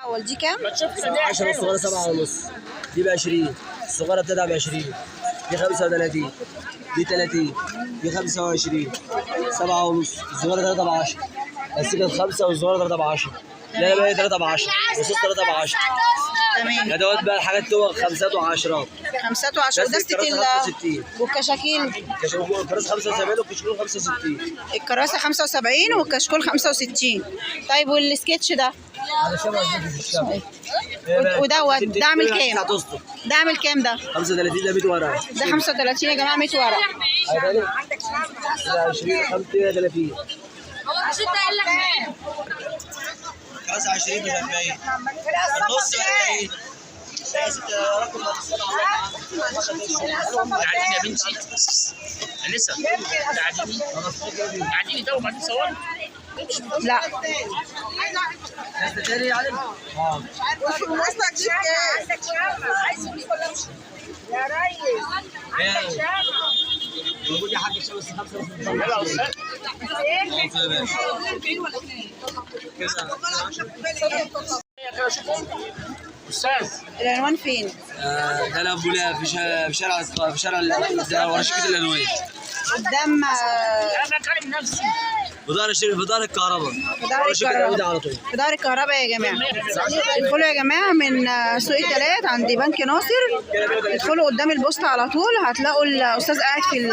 اول دي كام؟ 10 الصغيرة 7 ونص. دي ب 20. الصغيرة بتدعم ب 20. دي 35. دي 30. دي 25. 7 ونص. الصغيرة 3 ب 10. السكة 5 والصغيرة 3 ب 10. لا بقى 3 ب 10. وصوص 3 ب 10. تمام. يا دوت بقى الحاجات تو 5 و10. 5 و10 ودستة والكشاكيل. الكراسة 75 والكشكول 65. الكراسة 75 والكشكول 65. طيب والسكتش ده؟ هذا شبه الشبه. ودوت ده عامل كام؟ ده عامل كام ده؟ 35. ده 100 ورقة. ده 35 يا جماعة 100 ورقة. ده 20 35. هو مش انت قال لك ايه؟ كاس 20 ب 40. النص ب 40. يا ست رقم قاعدين يا بنتي لسه قاعدين ده وبعدين صورنا. لا بس تاني عليك. عايز فلوس ولا مش؟ يا ريس عندك شهادة. موجود يا حاج الشمس 5. يلا استاذ استاذ العنوان فين؟ ده لا بولا في شارع ورا شركة الألوان. قدام انا بكلم نفسي في دار الكهرباء. في دار الكهرباء. على طول. في دار الكهرباء يا جماعة. ادخلوا يا جماعة من سوق التلات عند بنك ناصر. ادخلوا قدام البوسطة على طول هتلاقوا الأستاذ قاعد في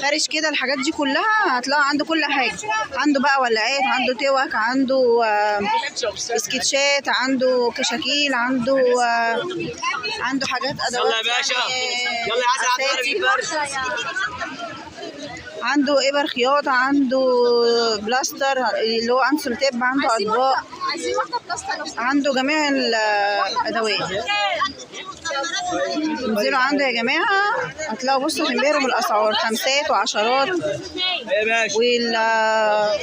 فارش كده الحاجات دي كلها. هتلاقوا عنده كل حاجة. عنده بقى ولاعات، عنده توك، عنده سكتشات، عنده كشاكيل، عنده حاجات أدوات. يلا يا باشا. يلا يا عسل. عنده إبر خياطة، عنده بلاستر اللي هو عنده سلتاب، عنده أطباق، عنده جميع الأدوات. انزلوا عنده يا جماعة هتلاقوا بصوا تنبهروا بالأسعار. خمسات وعشرات.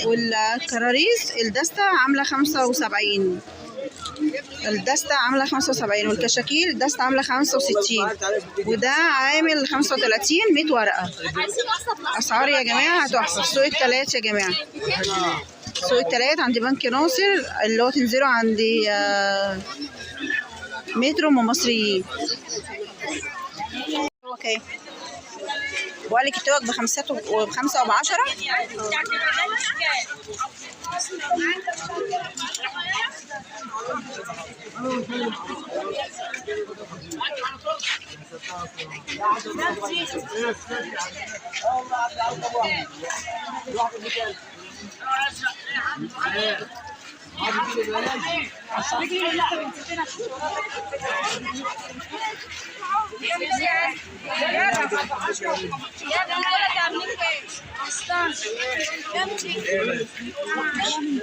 والكراريس الدستة عاملة 75. الدستة عاملة 75 والكشاكيل الدستة عاملة 65 وده عامل 35 100 ورقة. أسعار يا جماعة تحفة. سوق التلات يا جماعة. سوق التلات عند بنك ناصر اللي هو تنزلوا عند مترو مصريين. اوكي بقول لك التوك ب5 وب10. يا